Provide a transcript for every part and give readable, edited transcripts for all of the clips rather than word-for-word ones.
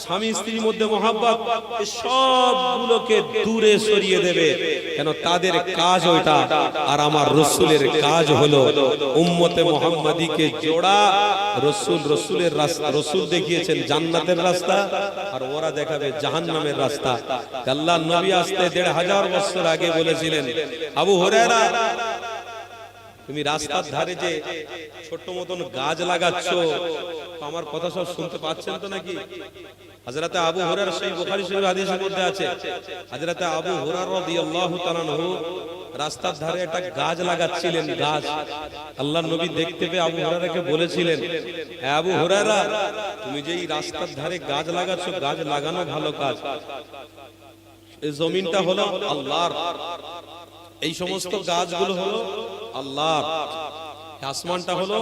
স্বামী স্ত্রীর মধ্যে মহব্বত, সবগুলোকে দূরে সরিয়ে দেবে। কেন? তাদের কাজ ওইটা, আর আমার রসুলের কাজ হলো উম্মতে মুহাম্মাদিকে জোড়া। রসুলের রাস্তা, রসুল দেখিয়েছেন জান্নাতের রাস্তা, আর ওরা দেখাবে জাহান্নামের রাস্তা। আল্লাহর নবী আসতে 1500 বছর আগে বলেছিলেন, আবু হুরায়রা, তুমি রাস্তার ধারে যে ছোট্ট মতন গাছ লাগাচ্ছ, আমার কথা সব শুনতে পাচ্ছেন তো নাকি? হযরত আবু হুরায়রা, সেই বুখারী শরীফ হাদিসের মধ্যে আছে, হযরত আবু হুরায়রা রাদিয়াল্লাহু তাআলা আনহু রাস্তার ধারে একটা গাছ লাগাচ্ছিলেন। গাছ আল্লাহর নবী দেখতে পেয়ে আবু হুরায়রাকে বলেছিলেন, হে আবু হুরায়রা, তুমি যে এই রাস্তার ধারে গাছ লাগাচ্ছ, গাছ লাগানো ভালো কাজ, এই জমিনটা হলো আল্লাহর, এই সমস্ত গাছগুলো হলো আল্লাহর, আসমানটা হলো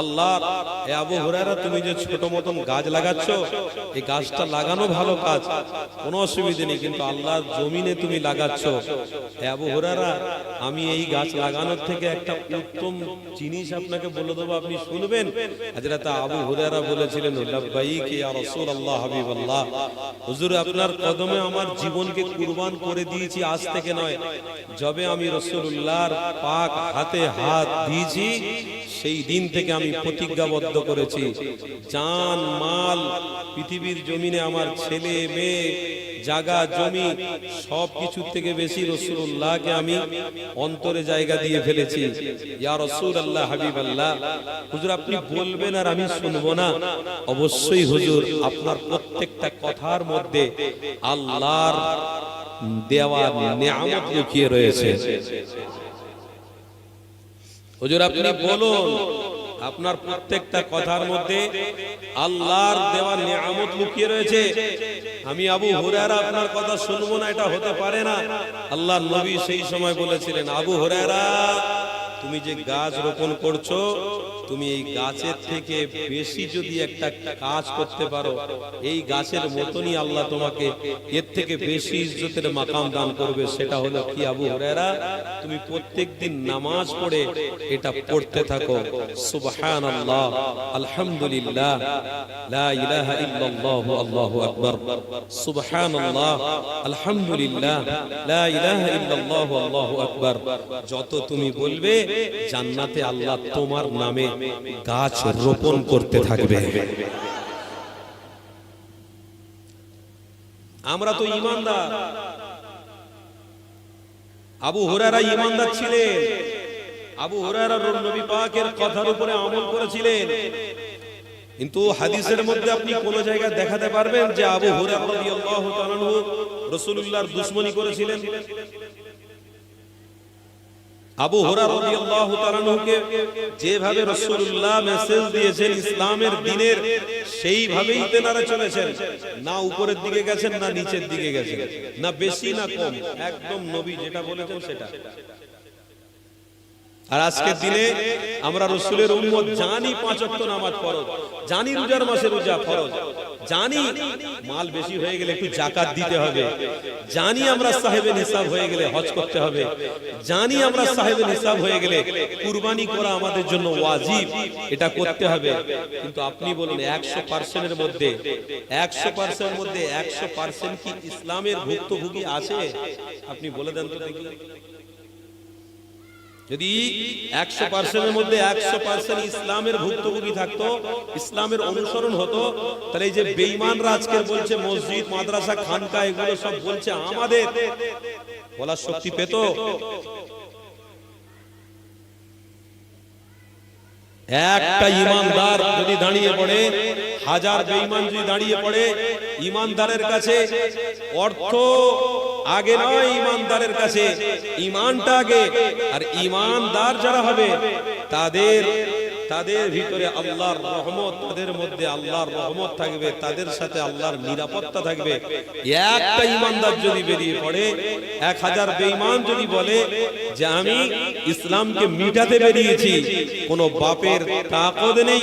আল্লাহর। হে আবু হুরায়রা, তুমি যে ছোট মতন গাছ লাগাচ্ছ, এই গাছটা লাগানো ভালো কাজ, কোনো অসুবিধা নেই, কিন্তু আল্লাহর জমিনে তুমি লাগাচ্ছ। হে আবু হুরায়রা, আমি এই গাছ লাগানোর থেকে একটা উত্তম জিনিস আপনাকে বলে দেবো, আপনি শুনবেন? হযরত আবু হুরায়রা বলেছিলেন, লাব্বাইক ইয়া রাসূলুল্লাহ, হাবিবাল্লাহ, হুজুর আপনার কদমে আমার জীবনকে কুরবান করে দিয়েছি। আজ থেকে নয়, যবে আমি রাসূলুল্লাহর পাক হাতে হাত দিয়েছি, সেই দিন থেকে আমি প্রতিজ্ঞাবদ্ধ করেছি, জান মাল, পৃথিবীর জমিনে আমার ছেলে মেয়ে, জায়গা জমি, সব কিছু থেকে বেশি রাসূলুল্লাহকে আমি অন্তরে জায়গা দিয়ে ফেলেছি। ইয়া রাসূলুল্লাহ, হাবিবাল্লাহ, হুজুর আপনি বলবেন আর আমি শুনবো না? অবশ্যই হুজুর, আপনার প্রত্যেকটা কথার মধ্যে আল্লাহর দেওয়া নিয়ামত লুকিয়ে রয়েছে। হুজুর আপনি বলুন, আপনার প্রত্যেকটা কথার মধ্যে আল্লাহর দেওয়া নিয়ামত লুকিয়ে রয়েছে। আমি আবু হুরায়রা আপনার কথা শুনবো না, এটা হতে পারে না। আল্লাহর নবী সেই সময় বলেছিলেন, আবু হুরায়রা, তুমি যে গাছ রোপণ করছো, তুমি এই গাছের থেকে বেশি যদি একটা কাজ করতে পারো, এই গাছের মতনই আল্লাহ তোমাকে এর থেকে বেশি ইজ্জতের মাকাম দান করবে। সেটা হলো কি আবু হুরায়রা? তুমি প্রত্যেকদিন নামাজ পড়ে এটা পড়তে থাকো, সুবহানাল্লাহ, আলহামদুলিল্লাহ, লা ইলাহা ইল্লাল্লাহ, আল্লাহু আকবার, সুবহানাল্লাহ, আলহামদুলিল্লাহ, লা ইলাহা ইল্লাল্লাহ, আল্লাহু আকবার। যত তুমি বলবে, জান্নাতে আল্লাহ তোমার নামে গাছ রোপণ করতে থাকবে। আমরা তো ঈমানদার। আবু হুরায়রা ঈমানদার ছিলেন। আবু হুরায়রা নবী পাকের কথার উপরে আমল করেছিলেন, কিন্তু হাদিসের মধ্যে আপনি কোন জায়গায় দেখাতে পারবেন যে আবু হুরায়রা রাদিয়াল্লাহু তাআলা আনহু রাসূলুল্লাহর দুশমনী করেছিলেন? আবু হুরায়রা রাদিয়াল্লাহু তাআলা আনহুকে যেভাবে রাসূলুল্লাহ মেসেজ দিয়েছেন ইসলামের দ্বীনের, সেইভাবেই তেনারা চলেছেন। না উপরের দিকে গেছেন, না নিচের দিকে গেছেন, না বেশি না কম, একদম নবী যেটা বলেছেন সেটা। আর আজকের দিনে আমরা রাসূলের উম্মত, জানি 5 ওয়াক্ত নামাজ ফরজ, জানি রোজার মাসে রোজা ফরজ, জানি মাল বেশি হয়ে গেলে একটু যাকাত দিতে হবে, জানি আমরা সাহেবে নিসাব হয়ে গেলে হজ করতে হবে, জানি আমরা সাহেবে নিসাব হয়ে গেলে কুরবানি করা আমাদের জন্য ওয়াজিব, এটা করতে হবে। কিন্তু আপনি বলুন 100% এর মধ্যে 100% মধ্যে 100% কি ইসলামের ভুক্তভোগী আছে? আপনি বলে দেন তো দেখি। যদি 100% এর মধ্যে 100% ইসলামের ভুক্তভোগী থাকতো, ইসলামের অনুসরণ হতো, তাহলে এই যে বেঈমানরা আজকে বলছে মসজিদ, মাদ্রাসা, খানকা, এগুলো সব বলছে, আমাদের বলার শক্তি পেত? একটা ইমানদার যদি দাঁড়িয়ে পড়ে, 1000 বেঈমান যদি দাঁড়িয়ে পড়ে, ইমানদারের কাছে অর্থ আগে নয়, ইমানদারের কাছে ঈমানটা আগে। আর ঈমানদার যারা হবে, তাদের ভিতরে আল্লাহর রহমত, তাদের মধ্যে আল্লাহর রহমত থাকবে, তাদের সাথে আল্লাহর নিরাপত্তা থাকবে। একটা ঈমানদার যদি বেরিয়ে পড়ে, 1000 বেঈমান যদি বলে যে আমি ইসলামকে মিটাতে বেরিয়েছি, কোন বাপের তাকত নেই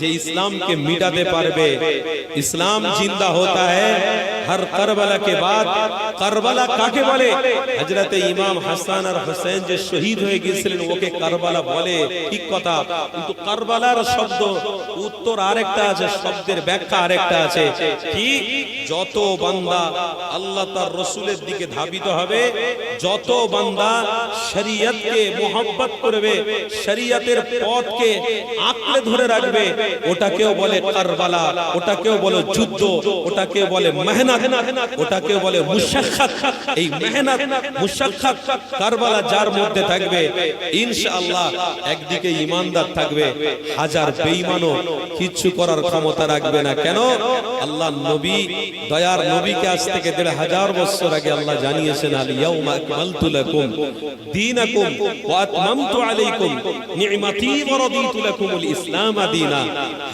যে ইসলামকে মিটাতে পারবে। ইসলাম জিন্দা होता है हर करबला के बाद। करबला কাকে বলে? হযরত ইমাম হাসান আর হুসাইন যে শহীদ হয়ে গিয়েছিলেন, ওকে কারবালা বলে, ঠিক কথা, কিন্তু কারবালার শব্দ উত্তর আরেকটা আছে, শব্দের ব্যাখ্যা আরেকটা আছে কি, যত বান্দা আল্লাহ তার রাসূলের দিকে ধাবিত হবে, যত বান্দা শরীয়তকে মোহাব্বত করবে, শরীয়তের পথকে আঁকড়ে ধরে রাখবে, ওটাকেও বলে কারবালা, ওটাকেও বলে যুদ্ধ, ওটাকেও বলে মেহনত, ওটাকেও বলে মুশাক্কাত। এই মেহনত মুশাক্কাত কারবালা যার মধ্যে থাকবে, ইনশাআল্লাহ একদিকে ঈমানদার থাকবে, হাজার বেঈমানও কিচ্ছু করার ক্ষমতা রাখবে না। কেন? আল্লাহ নবী, দয়ার নবীকে আজ থেকে ১৫০০ বছর আগে আল্লাহ জানিয়েছেন, আল ইয়াউমা আকমালতু লাকুম দীনাকুম ওয়া আতমামতু আলাইকুম নি'মাতি ওয়া রাদিতু লাকুমুল ইসলাম দীনা।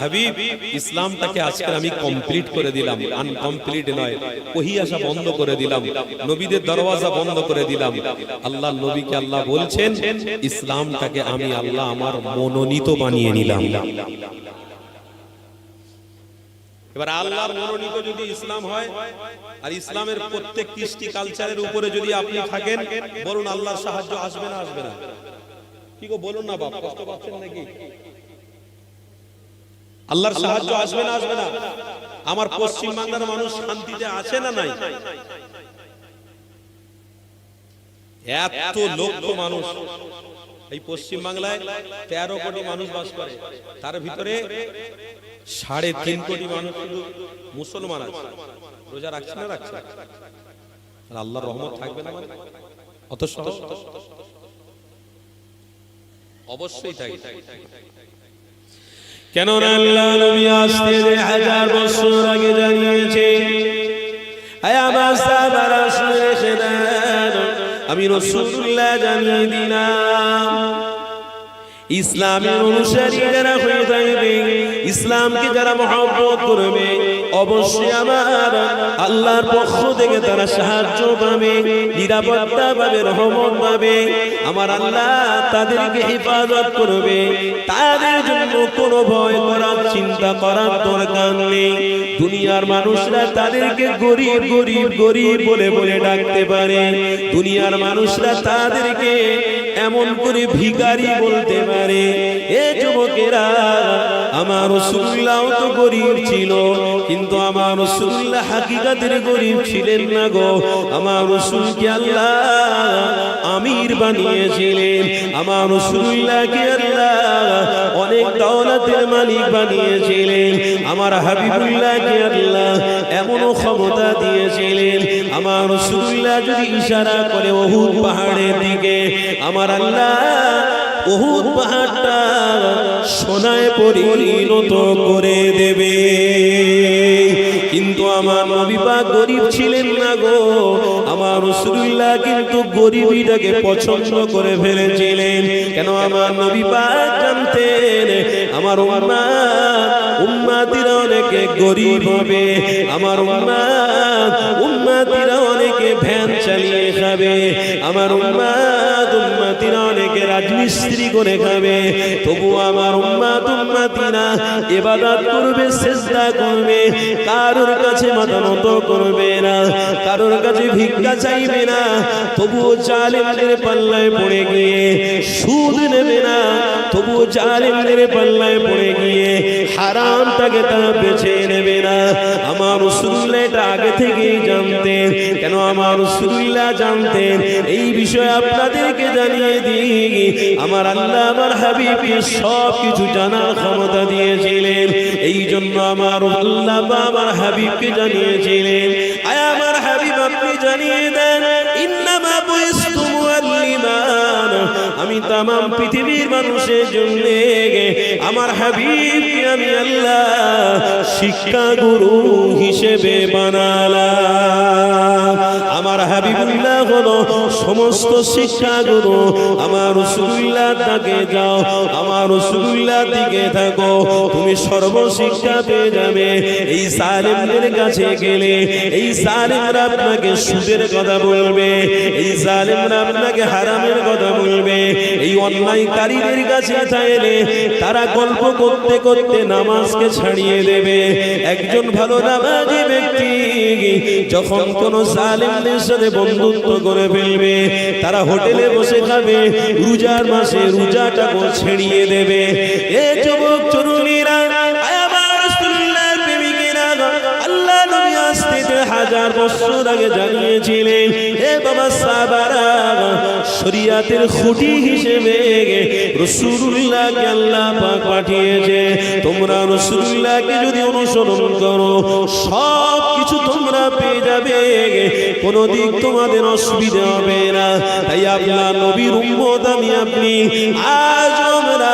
হাবিব, ইসলামটাকে আজকে আমি কমপ্লিট করে দিলাম, আনকমপ্লিট নয়। ওহী আসা বন্ধ করে দিলাম, নবীদের দরওয়াজা বন্ধ করে দিলাম। আল্লাহ নবীকে আল্লাহ বলছেন, ইসলামটাকে আমি আল্লাহ আমার মনোনীত বানিয়ে নিলাম। এবার আল্লাহর মনোনীত যদি ইসলাম হয়, আর ইসলামের প্রত্যেক কৃষ্টি কালচারের উপরে যদি আপনি থাকেন, বলুন আল্লাহর সাহায্য আসবে না আসবে না? কি গো বলুন না বাপ, কষ্ট পাচ্ছেন নাকি? আল্লাহর সাহায্য আসবে না আসবে না? আমার পশ্চিম বাংলার মানুষ শান্তিতে আছে না নাই? এত লক্ষ মানুষ এই পশ্চিম বাংলায়, 13 কোটি মানুষ বাস করে, তার ভিতরে 3.5 কোটি মানুষ শুধু মুসলমান আছে। রোজা রাখছে না রাখছে? আল্লাহর রহমত থাকবে না? অত সহজ? অবশ্যই থাকবে। কেন না আল্লাহ নবী আসতে 1000 বছর আগে জানিয়েছে, আমার সাহাবারা শুনে নেন, আমি রাসূলুল্লাহ জানিয়ে দিলাম, ইসলামের অনুসারী যারা হয়ে থাকবে, ইসলামকে যারা মহব্বত করবে, অবশ্যই আমার আল্লাহর পক্ষ থেকে তারা সাহায্য পাবে, নিরাপত্তা পাবে, রহমত পাবে। আমার আল্লাহ তাদেরকে হেফাজত করবে, তাদের জন্য কোনো ভয় করার চিন্তা করার দরকার নেই। দুনিয়ার মানুষরা তাদেরকে গরিব গরিব গরিব বলে বলে ডাকতে পারে, দুনিয়ার মানুষরা তাদেরকে এমন করে ভিখারি বলতে পারে। এ যুবকেরা, আমার রাসূলুল্লাহ তো গরিব ছিল, কিন্তু আমার রাসূলুল্লাহ হাকিকাতের গরিব ছিলেন না গো। আমার রাসূলকে আল্লাহ আমির বানিয়েছিলেন, আমার রাসূলুল্লাহকে আল্লাহ অনেক দৌলতের মালিক বানিয়েছিলেন, আমার হাবিবুল্লাহকে আল্লাহ এমনও ক্ষমতা দিয়েছিলেন, আমার রাসূলুল্লাহ যদি ইশারা করে উহুদ পাহাড়ের দিকে, আমার আল্লাহ উহুদ পাহাড়টা সোনায় পরিণত করে দেবে। কিন্তু আমার নবী পাক গরিব ছিলেন না গো। আমার রাসূলুল্লাহ কিন্তু গরিবীটাকে পছন্দ করে ফেলেছিলেন। কেন? আমার নবী পাক জানতেন আমার উম্মতিরা অনেকে গরিব হবে, আমার উম্মতিরা অনেকে ভ্যান চালিয়ে খাবে, আমার উম্মতিরা অনেকে রাজমিস্ত্রি করে খাবে, তবু আমার উম্মতিরা ইবাদত করবে, সিজদা করবে, কারোর কাছে মাথা নত করবে না, কারোর কাছে ভিক্ষা চাইবে না, তবুও জালেমদের পাল্লায় পড়ে গিয়ে সুদ নেবে না, তবুও জালেমদের পাল্লায় পড়ে গিয়ে হারামটাকে তারা বেছে নেবে না। আমার রাসূলুল্লাহ এটা আগে থেকেই জানতেন। কেন? আমার রাসূলুল্লাহ জানতেন। এই বিষয়ে আপনাদেরকে জানিয়ে দিই, আমার আল্লাহ আমার হাবিবকে সব কিছু জানার ক্ষমতা দিয়েছিলেন। এই জন্য আমার আল্লাহ আমার হাবিবকে জানিয়েছিলেন, আয় আমার হাবিব আপনি জানিয়ে দেন, ইন্নামা বুইসতু মুআল্লিমান, আমি তামাম পৃথিবীর মানুষের জন্য আমার হাবিবকে আমি আল্লাহ শিক্ষা গুরু হিসেবে বানালাম। আমার হাবিবুল্লাহ হলো সমস্ত শিক্ষা গুরু। আমার রাসূলুল্লাহ তাকে যাও, আমার রাসূলুল্লাহ দিকে থাকো, তুমি সর্বশিক্ষা পেয়ে যাবে। এই জালেমদের কাছে গেলে এই জালেমরা আপনাকে সুদের কথা বলবে, এই জালেমরা আপনাকে হারামের কথা বলবে। এই অন্যায়কারীদের কাছে চাইলে তারা গল্প করতে করতে নামাজকে ছাড়িয়ে দেবে। একজন ভালো নামাজি ব্যক্তি যখন কোন জালেমদের সাথে বন্ধুত্ব করে ফেলবে, করবে, তারা হোটেলে বসে খাবে, রোজার মাসে রোজাটাকে ছেড়িয়ে দেবে। এ যুবক তরুণীরা, আমার রাসূলুল্লাহর প্রেমিকেরা, আল্লাহ নবী আসতে হাজার বছর আগে জানিয়েছিলেন, হে বাবা সাহাবারা, শরীয়তের খুঁটি হিসেবে রাসূলুল্লাহকে আল্লাহ পাক পাঠিয়েছে। তোমরা রাসূলুল্লাহকে যদি অনুসরণ করো সব কিছু তোমরা পেয়ে যাবে, কোনো দিক তোমাদের অসুবিধা হবে না। তাই আপনার নবীর উম্মত আমি আপনি, আজ আমরা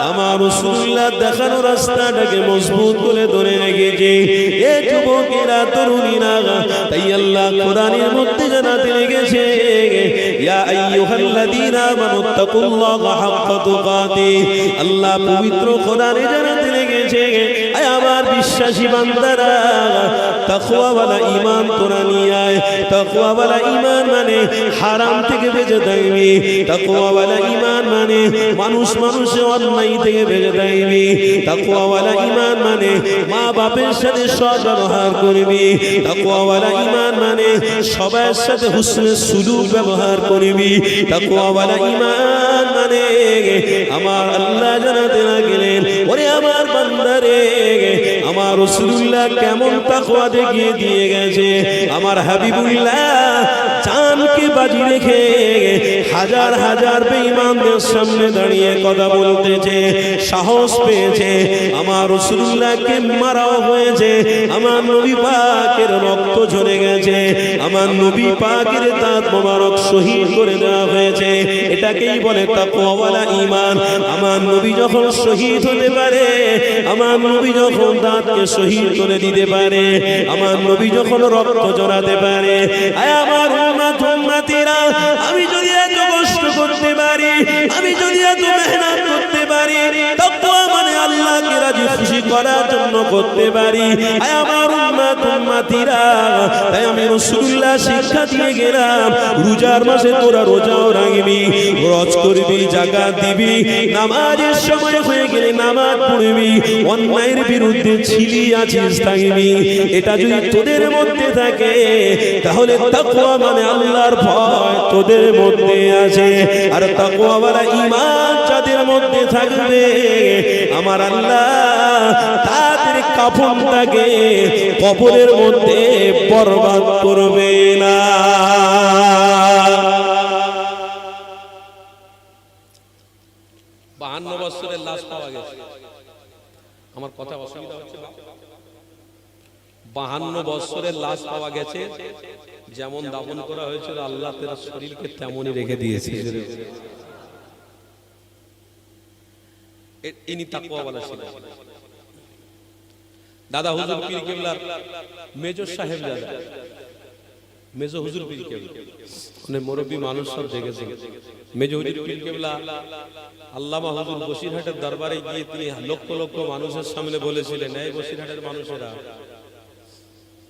আমার রাসূলুল্লাহ দেখানো রাস্তাটাকে মজবুত করে ধরে রেখেছি। এ যুবকেরা, তরুণীরা, তাই আল্লাহ কোরআনের মধ্যে জানাতে লেগেছে, ইয়া আইয়ুহাল্লাযীনা আমানুত্তাকুল্লাহা হাক্কা তুকাতিহ। আল্লাহ পবিত্র কোরআনে জানাতে লেগেছে, আয় আমার বিশ্বাসী বান্দারা, তাকওয়াওয়ালা ঈমান তোরা নিয়ে আয়। তাকওয়াওয়ালা ঈমান মানে হারাম থেকে বেঁচে থাকবি। তাকওয়াওয়ালা ঈমান মানে মানুষে অন্যায় থেকে বেঁচে থাকবি। তাকওয়াওয়ালা ঈমান মানে মা বাপের সাথে সৎ ব্যবহার করবি। তাকওয়াওয়ালা ঈমান মানে সবার সাথে হুসনে সুলুক ব্যবহার করবি। তাকওয়াওয়ালা ঈমান মানে আমার আল্লাহ জানাতে লাগলেন, ওরে আমার বান্দারে, আমার রাসূলুল্লাহ কেমন তাকওয়া দেখিয়ে দিয়ে গেছে। আমার হাবিবুল্লাহ জানকে বাজি রেখে হাজার হাজার বেঈমানদের সামনে দাঁড়িয়ে কথা বলতেছে, সাহস পেয়েছে। আমার রাসূলুল্লাহকে মারাও হয়েছে, আমার নবী পাকের রক্ত ঝরে গেছে, আমার নবী পাকের দাঁত মোবারক শহীদ করে দেওয়া হয়েছে। এটাকেই বলে তাকওয়াওয়ালা ঈমান। আমার নবী যখন শহীদ হতে পারে, আমার নবী যখন দাঁতকে শহীদ করে দিতে পারে, আমার নবী যখন রক্ত ঝরাতে পারে, আয় আমার উম্মতেরা, আমি যদি এত কষ্ট করতে পারি, আমি যদি এত মেহনত করতে পারি, তাকওয়া মানে আল্লাহকে রাজি খুশি করার জন্য করতে পারি, আয় আমার উম্মতেরা, তাই আমি রাসূলুল্লাহ শিক্ষা দিয়ে গেলাম, রোজার মাসে তোরা রোজাও রাখবি, হজ করবি, যাকাত দিবি, নামাজের সময় হয়ে গেলে নামাজ পড়বি, অন্যায়ের বিরুদ্ধে ছিলি আছিস থাকবি। এটা যদি তোদের মধ্যে থাকে, তাহলে তাকওয়া মানে আল্লাহর ভয় তোদের মধ্যে আছে। আর তাকওয়াওয়ালা ঈমান যাদের মধ্যে থাকবে, আমার আল্লাহ তাদের কাফনটাকে কবরের মধ্যে বরবাদ করবে না। 52 বছরের লাশ পাওয়া গেছে। আমার কথা অসুবিধা হচ্ছে না? 52 বছরের লাশ পাওয়া গেছে, যেমন দাফন করা হয়েছিল আল্লাহ তার শরীরকে তেমনই রেখে দিয়েছে। ইনি তাকওয়াওয়ালা ছিলেন। দাদা হুজুর পীর কেবলার মেজর সাহেব, দাদা মেজর হুজুর পীর কেবলা, মানে মুরব্বী মানুষ সব দেখেছে। মেজর হুজুর পীর কেবলা আল্লামা হুজুর বসিরহাটের দরবারে গিয়ে তিনি লক্ষ লক্ষ মানুষের সামনে বলেছিলেন, এই বসিরহাটের মানুষেরা,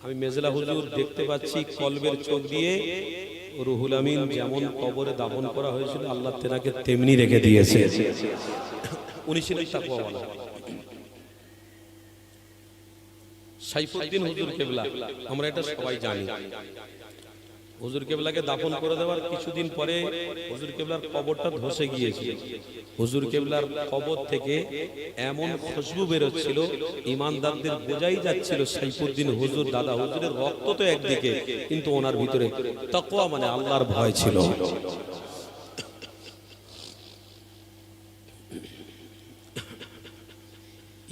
আমি মেজলা হুজুর দেখতে পাচ্ছি কলবের চোখ দিয়ে রুহুল আমিন যেমন কবরে দাফন করা হয়েছিল আল্লাহ তেনাকে তেমনি রেখে দিয়েছে। উনি ছিলেন তাকওয়াওয়ালা। সাইফুদ্দিন হুজুর কেবলা, আমরা এটা সবাই জানি। হুজুর কেবলাকে দাফন করে দেওয়ার কিছুদিন পরে হুজুর কেবলার কবরটা ধসে গিয়েছিল। হুজুর কেবলার কবর থেকে এমন খুশবু বেরোচ্ছিল, ইমানদারদের বোঝাই যাচ্ছিল সাইফুদ্দিন হুজুর, দাদা হুজুরের রক্ত তো একদিকে, কিন্তু ওনার ভিতরে তাকওয়া মানে আল্লাহর ভয় ছিল।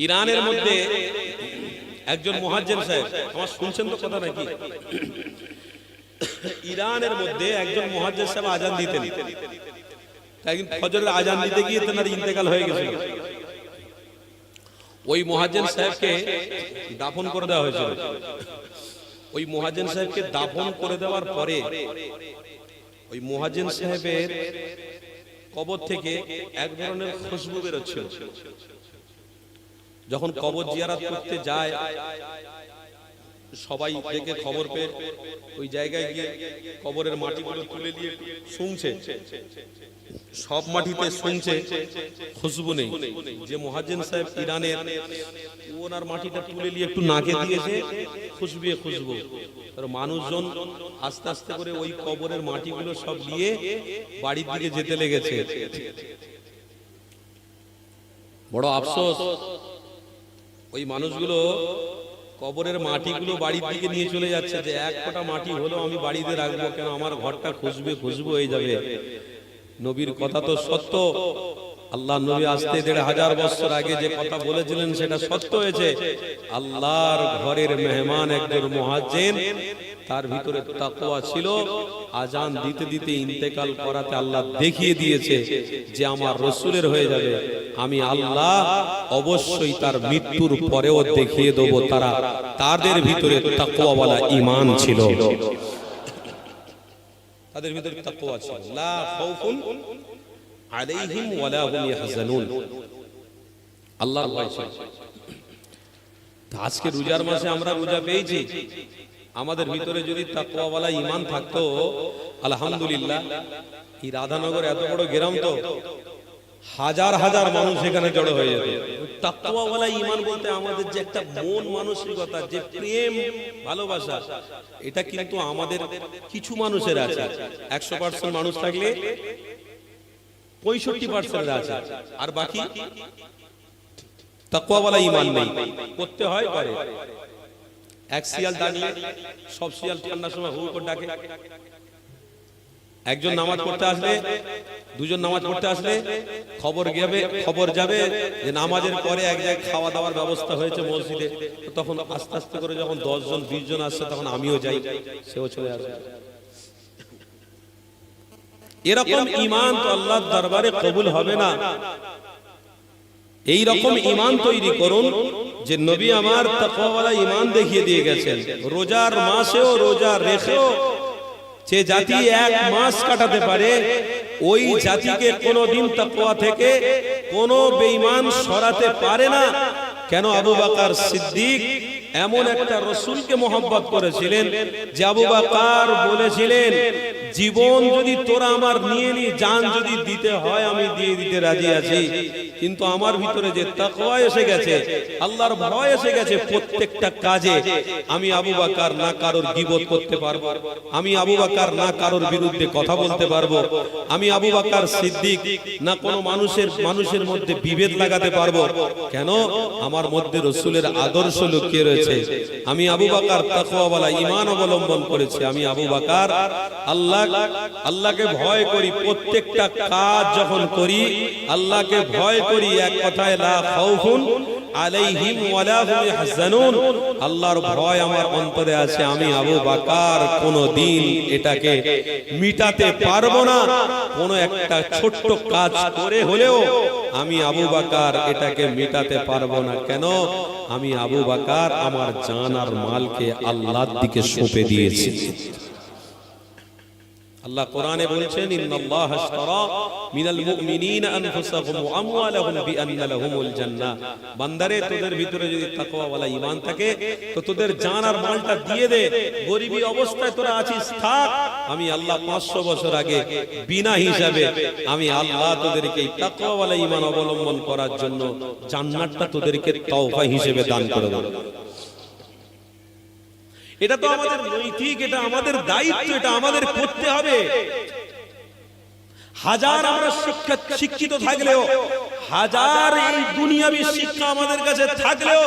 ইরানের মধ্যে একজন মুহাজ্জির সাহেব, আমার শুনছেন তো কথা নাকি? ইরানের মধ্যে একজন মুহাজ্জির সাহেব আজান দিতেন, একদিন ফজরের আজান দিতে গিয়ে তেনার ইন্তেকাল হয়ে গেছিল। ওই মুহাজ্জির সাহেবকে দাফন করে দেওয়া হয়েছিল। ওই মুহাজ্জির সাহেবকে দাফন করে দেওয়ার পরে ওই মুহাজ্জির সাহেবের কবর থেকে এক ধরনের খুশবু বেরোচ্ছিল। যখন কবর জিয়ারত করতে যায়, সবাই দেখে খবর পেয়ে ওই জায়গায় গিয়ে কবরের মাটিগুলো তুলে নিয়ে শুনছে, সব মাটিতে শুনছে খুশবু নেই। যে মুহাজ্জির সাহেব ইরানের, ওনার মাটিটা তুলে নিয়ে একটু নাকে দিয়েছে, খুশবু। মানুষজন আস্তে আস্তে করে ওই কবরের মাটিগুলো সব নিয়ে বাড়ির দিকে যেতে লেগেছে। বড় আফসোস, ওই মানুষগুলো কবরের মাটিগুলো বাড়ির দিকে নিয়ে চলে যাচ্ছে যে এক ফোঁটা মাটি হলো আমি বাড়িতে রাখবো, কেন আমার ঘরটা খুশবু হয়ে যাবে। নবীর কথা তো সত্য, আল্লাহ নবী আসতে ১৫০০ বছর আগে যে কথা বলেছিলেন সেটা সত্য হয়েছে। আল্লাহর ঘরের মেহমান একজন মুহাজ্জির, তার ভিতরে তাকওয়া ছিল। আজান দিতে দিতে ইন্তেকাল করাতে আল্লাহ দেখিয়ে দিয়েছে যে আমার রাসূলের হয়ে যাবে। আমি আল্লাহ অবশ্যই তার মৃত্যুর পরেও দেখিয়ে দেব তাদের ভিতরে তাকওয়াওয়ালা ঈমান ছিল, তাদের ভিতরে তাকওয়া ছিল। লা খাউফুন আলাইহিম ওয়ালা হুম ইয়াহজানুন, আল্লাহর ভয় ছিল। আজকে রোজার মাসে আমরা রোজা পেয়েছি, আমাদের ভিতরে যদি তাকওয়াওয়ালা ঈমান থাকতো, আলহামদুলিল্লাহ। এই রাধানগর এত বড় গ্রাম, তো হাজার হাজার মানুষ এখানে জড়ো হয়ে যেত। তাকওয়াওয়ালা ঈমান বলতে আমাদের যে একটা মন মানসিকতা, যে প্রেম ভালোবাসা, এটা কিন্তু আমাদের কিছু মানুষের আছে। ১০০% মানুষ থাকলে 65% আছে, আর বাকি তাকওয়াওয়ালা ঈমান নেই। করতে হয় করে। এক শিয়াল দাঁড়িয়ে সব শিয়াল ঠান্ডার সময় হু করে ডাকে। একজন নামাজ পড়তে আসলে, দুজন নামাজ পড়তে আসলে খবর যাবে যে নামাজের পরে এক জায়গায় খাওয়া দাওয়ার ব্যবস্থা হয়েছে মসজিদে। তখন আস্তে আস্তে করে যখন 10 জন 20 জন আসছে, তখন আমিও যাই, সেও চলে আসে। এরকম ঈমান তো আল্লাহর দরবারে কবুল হবে না। এই রকম ঈমান তৈরি করুন যে নবী আমার তাকওয়াওয়ালা ঈমান দেখিয়ে দিয়ে গেছেন। রোজার মাসেও রোজা রেখেও যে জাতি এক মাস কাটাতে পারে, ওই জাতিকে কোনোদিন তাকওয়া থেকে কোনো বেঈমান সরাতে পারে না। কেন? আবু বকর সিদ্দিক এমন একটা রাসূলকে মহব্বত করেছিলেন যে আবু বকর বলেছিলেন, জীবন যদি তোরা আমার নিয়ে নি, জান যদি দিতে হয় আমি দিয়ে দিতে রাজি আছি, কিন্তু আমার ভিতরে যে তাকওয়া এসে গেছে, আল্লাহর ভয় এসে গেছে, প্রত্যেকটা কাজে আমি আবু বকর না কারোর গীবত করতে পারবো, আমি আবু বকর না কারোর বিরুদ্ধে কথা বলতে পারবো, আমি আবু বকর সিদ্দিক না কোনো মানুষের মধ্যে বিভেদ লাগাতে পারবো। কেন? আমার মধ্যে রাসূলের আদর্শ লুকিয়ে রয়েছে। আমি আবু বকর তাকওয়াওয়ালা ঈমান অবলম্বন করেছি। আমি আবু বকর আল্লাহকে ভয় করি। প্রত্যেকটা কাজ যখন করি আল্লাহকে ভয় করি। এক কথায় লা খাউফুন আলাইহিম ওয়ালা হুম ইয়াহজানুন, আল্লাহর ভয় আমার অন্তরে আছে। আমি আবু বকর কোনদিন এটাকে মিটাতে পারবো না। কোন একটা ছোট্ট কাজ করে হলেও আমি আবু বকর এটাকে মিটাতে পারবো না। কেন? আমি আবু বকর আমার জান আর মালকে আল্লাহর দিকে সঁপে দিয়েছি। আল্লাহ কোরআনে বলেছেন, ইন্নাল্লাহা আশতারা মিনাল মুমিনিনা আনফুসাহুম ওয়া আমওয়ালাহুম বিআন্না লাহুমুল জান্নাহ। বান্দারে, তোদের ভিতরে যদি তাকওয়াওয়ালা ঈমান থাকে তো তোদের জান আর মালটা দিয়ে দে। গরিবী অবস্থায় তোরা আছিস, থাক। আমি আল্লাহ 500 বছর আগে বিনা হিসাবে আমি আল্লাহ তোদেরকে এই তাকওয়াওয়ালা ঈমান অবলম্বন করার জন্য জান্নাতটা তোদেরকে তওফা হিসেবে দান করে দেব। এটা তো আমাদের নৈতিক, এটা আমাদের দায়িত্ব, এটা আমাদের করতে হবে। হাজার আমরা শিক্ষিত থাকলেও, হাজার এই দুনিয়াবী শিক্ষা আমাদের কাছে থাকলেও,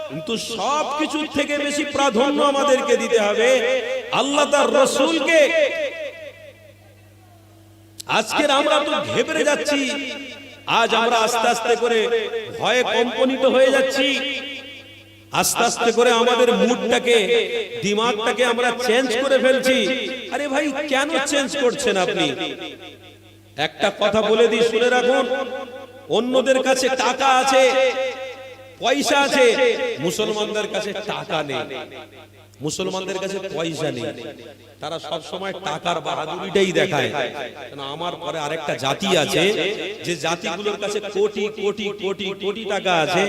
কিন্তু সবকিছুর থেকে বেশি প্রাধান্য আমাদেরকে দিতে হবে আল্লাহ তার রাসূলকে। আজকের আমরা তো ঘেবড়ে যাচ্ছি, আজ আমরা আস্তে আস্তে করে ভয়ে কম্পনিত হয়ে যাচ্ছি। আস্তে আস্তে করে আমাদের মুডটাকে, দিমাগটাকে আমরা চেঞ্জ করে ফেলছি। আরে ভাই, কেন চেঞ্জ করছেন আপনি? একটা কথা বলে দিই, শুনে রাখুন। অন্যদের কাছে টাকা আছে, পয়সা আছে, মুসলমানদের কাছে টাকা নেই, মুসলমানদের কাছে পয়সা নেই। তারা সব সময় টাকার বাহাদুরিটাই দেখায়। কারণ আমার পরে আরেকটা জাতি আছে, যে জাতিগুলোর কাছে কোটি কোটি কোটি কোটি টাকা আছে।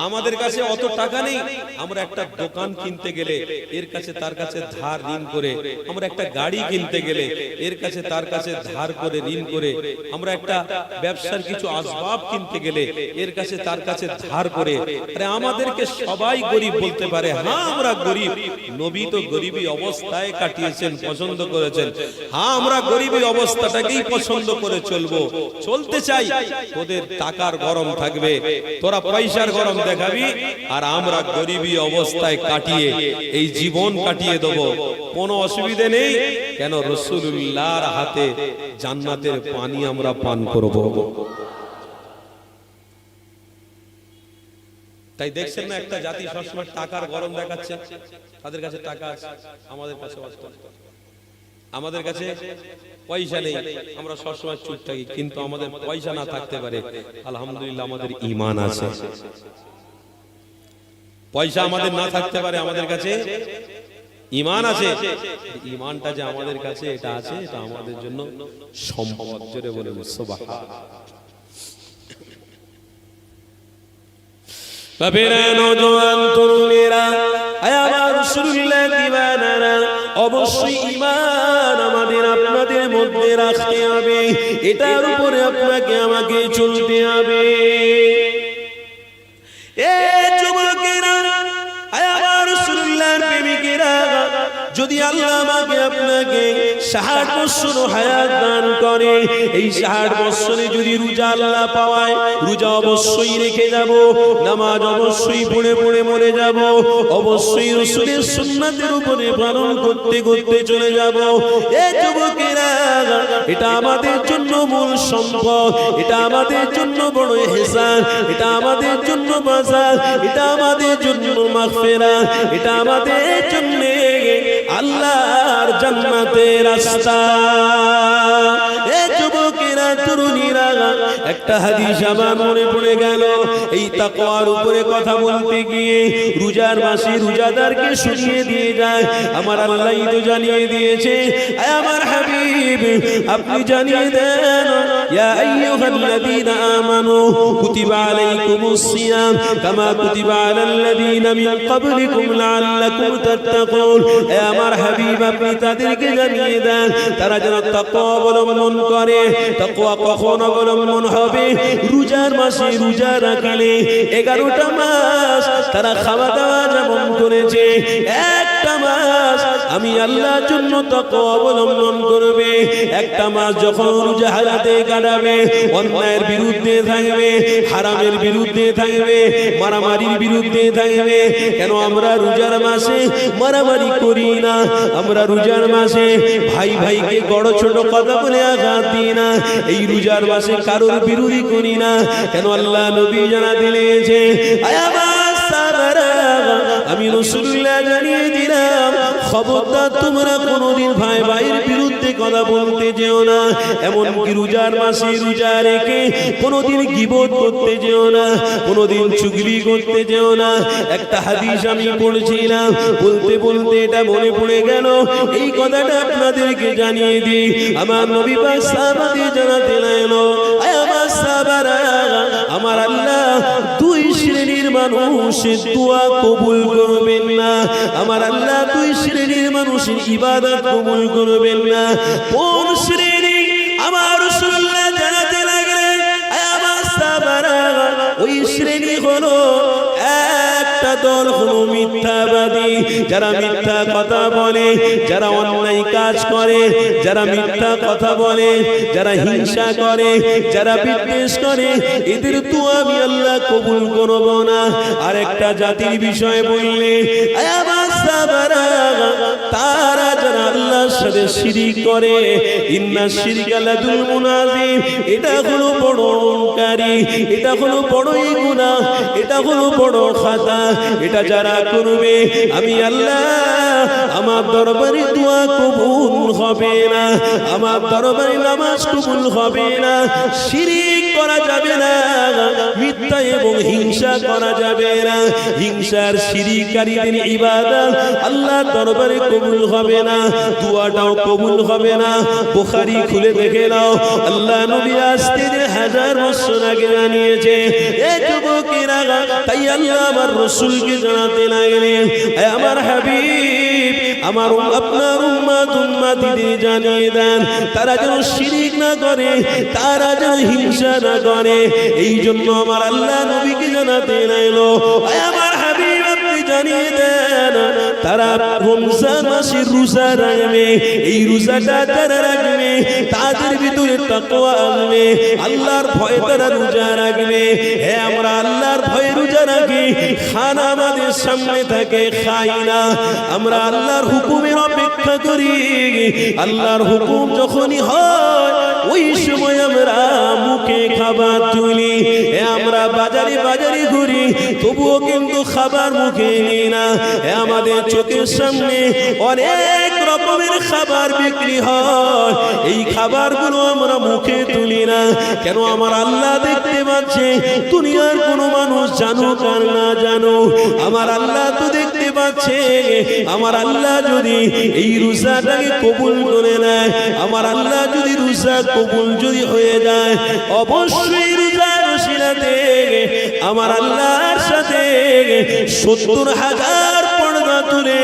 আমাদের কাছে অত টাকা নেই। আমরা একটা দোকান কিনতে গেলে এর কাছে তার কাছে ধার ঋণ করে, আমরা একটা গাড়ি কিনতে গেলে এর কাছে তার কাছে ধার করে ঋণ করে, আমরা একটা ব্যবসার কিছু আসবাব কিনতে গেলে এর কাছে তার কাছে ধার করে, আরে আমাদেরকে সবাই গরিব বলতে পারে, হ্যাঁ আমরা গরিব, নবী তো গরিবী অবস্থায় কাটিয়েছেন, পছন্দ করেছেন। হ্যাঁ আমরা গরিবী অবস্থাটাকেই পছন্দ করে চলবো, চলতে চাই। তোদের টাকার গরম থাকবে, তোরা পয়সার গরম দেখাবি, আর আমরা গরিবী অবস্থায় কাটিয়ে এই জীবন কাটিয়ে দেবো, কোনো অসুবিধে নেই। কেন? রাসূলুল্লাহর হাতে জান্নাতের পানি আমরা পান করব। তাই দেখছেন না, একটা জাতি সবসময় টাকার গরম দেখাচ্ছে। তাদের কাছে টাকা আছে, আমাদের কাছে আমাদের কাছে পয়সা নেই, আমরা সবসময় চুপ থাকি। কিন্তু আমাদের পয়সা না থাকতে পারে, আলহামদুলিল্লাহ আমাদের ঈমান আছে। পয়সা আমাদের না থাকতে পারে, আমাদের কাছে ঈমান আছে। ঈমানটা যে আমাদের কাছে এটা আছে, এটা আমাদের জন্য সম্পদ। জোরে বলুন সুবহানাল্লাহ। বাবেরা নওজোয়ান তরুণেরা, আমার রাসূলুল্লাহ দিওয়ানারা, অবশ্যই ঈমান আমাদের আপনাদের মধ্যে রাখতে হবে। এটার উপরে আপনাকে আমাকে চলতে হবে। এ যুবকেরা, আমার রাসূলুল্লাহর প্রেমিকেরা, যদি আল্লাহ আমাকে আপনাকে 60 বছর হায়াত দান করে, এই 60 বছরে যদি রোজা আল্লাহ পাওয়ায়, রোজা অবশ্যই রেখে যাব, নামাজ অবশ্যই পড়ে পড়ে মরে যাব, অবশ্যই রাসূলের সুন্নাতের উপরে পালন করতে করতে চলে যাব। এ যুবকেরা, এটা আমাদের জন্য মূল সম্পদ, এটা আমাদের জন্য বড় ইহসান, এটা আমাদের জন্য বাজার, এটা আমাদের জন্য মাগফিরাত, এটা আমাদের জন্য আল্লাহর জান্নাতের রাস্তা। এ যুবকেরা, তরুণীরা, একটা হাদিস আমার মনে পড়ে গেল। এই তাকওয়ার উপরে কথা বলতে গিয়ে রোজার মাসে রোজাদারকে শুনিয়ে দিয়ে যায়। আমার আল্লাহই তো জানিয়ে দিয়েছে, আমার হাবিব আপনি জানিয়ে দেন, ইয়া আইয়ুহাল্লাযীনা আমানু কুতিবা আলাইকুমুস সিয়াম কামা কুতিবা আলাল্লাযীনা মিন ক্বাবলিকুম লাআল্লাকুম তাত্তাকুন। আমার হাবিব আপনি তাদেরকে জানিয়ে দেন, তারা যেন তাকওয়া অবলম্বন করে। তাকওয়া কখন অবলম্বন হবে? রোজার মাসে রোজা রাখলে 11টা মাস তারা খাওয়া দাওয়া যেমন করেছে, একটা মাস আমি আল্লাহর জন্য তাকওয়া অবলম্বন করবে। একটা মাস যখন রোজা হালাতে কাটাবে, অন্যায়ের বিরুদ্ধে থাকবে, হারামের বিরুদ্ধে থাকবে, মারামারির বিরুদ্ধে থাকবে। কেন আমরা রোজার মাসে মারামারি করি না? আমরা রোজার মাসে ভাই ভাইকে বড় ছোট কথা বলে আঘাত দিই না। এই রোজার মাসে কারোর বিরোধী করি না। কেন? আল্লাহ নবী জানা দিলেছে, আমি রাসূলুল্লাহ জানিয়ে দিলাম, খবরদার তোমরা কোনোদিন ভাই ভাইয়ের বিরুদ্ধে কথা বলতে যেও না। এমনকি রোজার মাসে রোজা রেখে কোনোদিন গীবত করতে যেও না, কোনোদিন চুগলি করতে যেও না। একটা হাদিস আমি পড়ছিলাম, বলতে বলতে এটা মনে পড়ে গেল, এই কথাটা আপনাদেরকে জানিয়ে দিই। আমার নবী পাক সাহাবাদের জানাতে লাগলো, আমার সাহাবারা, আমার আল্লাহ 2 শ্রেণীর মানুষের দোয়া কবুল করবেন না। আমার আল্লাহ 2 শ্রেণীর মানুষের ইবাদত কবুল করবেন না। কোন শ্রেণী? আমার রাসূলুল্লাহ জানাতে লাগলেন, আমার সাহাবারা, ওই শ্রেণী হলো, একটা দল হলো মিথ্যাবাদী, যারা মিথ্যা কথা বলে, যারা অন্যায় কাজ করে, যারা মিথ্যা কথা বলে, যারা হিংসা করে, যারা বিদ্বেষ করে, এদের তো আমি আল্লাহ কবুল করব না। আর একটা জাতির বিষয় বললে, আমার সাহাবারা, তারা যারা আল্লাহর সাথে শিরিক করে, ইন্না শিরকা লাযুলমুন আযীম, এটা হলো বড় অহংকারী, এটা হলো বড়ই গুনাহ, এটা হলো বড় খাতা। এটা যারা করবে, আমি আল্লাহ আমার দরবারে দোয়া কবুল হবে না, আমার দরবারে নামাজ কবুল হবে না। শিরিক করা যাবে না, মিথ্যা এবং হিংসা করা যাবে না। হিংসার শিরিককারীদের ইবাদত আল্লাহর দরবারে কবুল হবে না, দোয়াটাও কবুল হবে না। বুখারী খুলে দেখে নাও, আল্লাহ নবী আজ থেকে 1000 বছর আগে জানিয়েছে। এ যুবকেরা, তাই আল্লাহ আমার রাসূলকে জানাতে লাগলেন, আমার হাবিব আমার আপনার উম্মতিদের জানিয়ে দেন তারা যেন শিরিক না করে, তারা যেন হিংসা না করে। এই জন্য আমার আল্লাহ নবীকে জানাতে এলো, আমার হাবিব আপনি জানিয়ে দেন তারা রমজান মাসে রোজা রাখবে। এই রোজাটা যারা রাখবে তাদের ভিতরে তাকওয়া আসবে, আল্লাহর ভয় তারা রোজা রাখবে। হে আমরা আল্লাহর ভয়ে রোজা রাখি, খানা আমাদের সামনে থাকে খাই না, আমরা আল্লাহর হুকুমের অপেক্ষা করি। আল্লাহর হুকুম যখনই হয় ওই সময় আমরা মুখে খাবার তুলি। আমরা বাজারে বাজারে ঘুরি, তবুও কিন্তু খাবার মুখে নিই না। আমাদের চোখের সামনে অনেক রকমের খাবার বিক্রি হয়, এই খাবারগুলো আমরা মুখে তুলি না। কেন? আমার আল্লাহ দেখতে পাচ্ছে, দুনিয়ার কোনো মানুষ জানুক আর না জানো, আমার আল্লাহ তো দেখতে পাচ্ছে। আমার আল্লাহ যদি এই রোজাটাকে কবুল করে নেয়, আমার আল্লাহ যদি রোজা কবুল যদি হয়ে যায়, অবশ্যই রোজার ওসিলাতে আমার আল্লাহর সাথে ৭০,০০০ পর্দা তুলে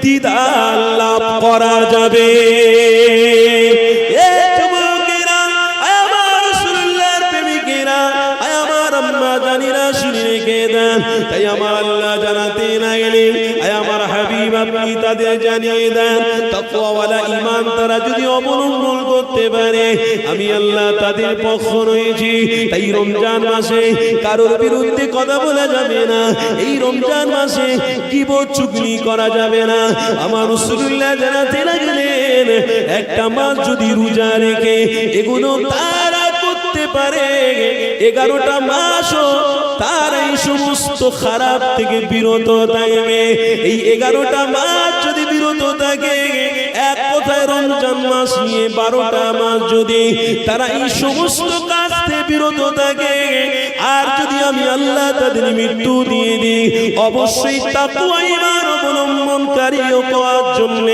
দিদার লাভ করা যাবে। তাই আমার আল্লাহ জানাতে লাগলেন, আমার হাবিব আপনি তাদের জানিয়ে দেন তাকওয়াওয়ালা ঈমান তারা যদি অবলম্বন করতে পারে, আমি আল্লাহ তাদের পক্ষ রয়েছি। তাই রমজান মাসে কারোর বিরুদ্ধে কথা বলা যাবে না, এই রমজান মাসে গীবত চুগলি করা যাবে না। আমার রাসূলুল্লাহ জানাতে লাগলেন একটা মাস যদি রোজা রেখে এগুলো তারা করতে পারে, 11টা মাসও তার এই সমস্ত খারাপ থেকে বিরত থাকবে। এই 11টা মাস যদি বিরত থাকে, এক কথায় রমজান মাস নিয়ে 12টা মাস যদি তারা এই সমস্ত কাজ থেকে বিরত থাকে, আর যদি আমি আল্লাহ তাদের মৃত্যু দিয়ে দিই, অবশ্যই তাকওয়া ঈমান অবলম্বনকারী হওয়ার জন্য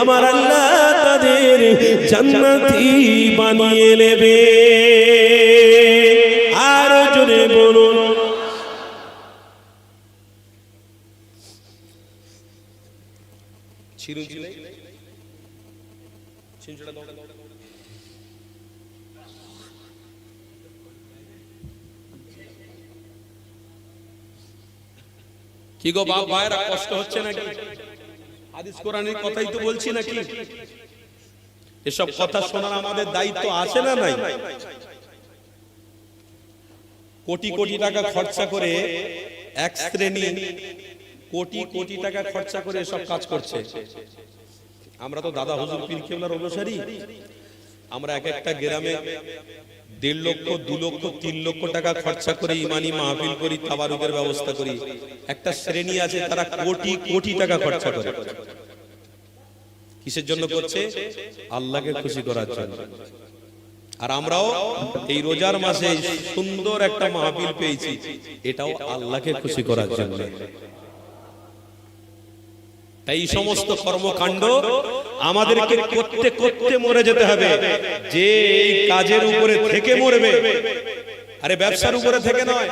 আমার আল্লাহ তাদের জান্নাতি বানিয়ে নেবে। আর জোরে বলুন কি গো বাপ ভাইরা, কষ্ট হচ্ছে নাকি? হাদিস কোরআনের কথাই তো বলছি নাকি? এসব কথা শোনার আমাদের দায়িত্ব আছে না নাই? কোটি কোটি টাকা খরচা করে এক শ্রেণী কোটি কোটি টাকা খরচা করে সব কাজ করছে। আমরা তো দাদা হুজুর পীর কেবলার অনুসারী, আমরা এক একটা গ্রামে 1.5 লক্ষ 2 লক্ষ 3 লক্ষ টাকা খরচা করে ইমানি মাহফিল করি, তাবারুকের ব্যবস্থা করি। একটা শ্রেণী আছে তারা কোটি কোটি টাকা খরচা করে। কিসের জন্য করছে? আল্লাহকে খুশি করার জন্য। আর আমরাও এই রোজার মাসে সুন্দর একটা মাহফিল পেয়েছি, এটাও আল্লাহকে খুশি করার জন্য। তাই এই সমস্ত কর্মকাণ্ড আমাদেরকে করতে করতে মরে যেতে হবে। যে এই কাজের উপরে থেকে মরবে, আরে ব্যবসার উপরে থেকে নয়,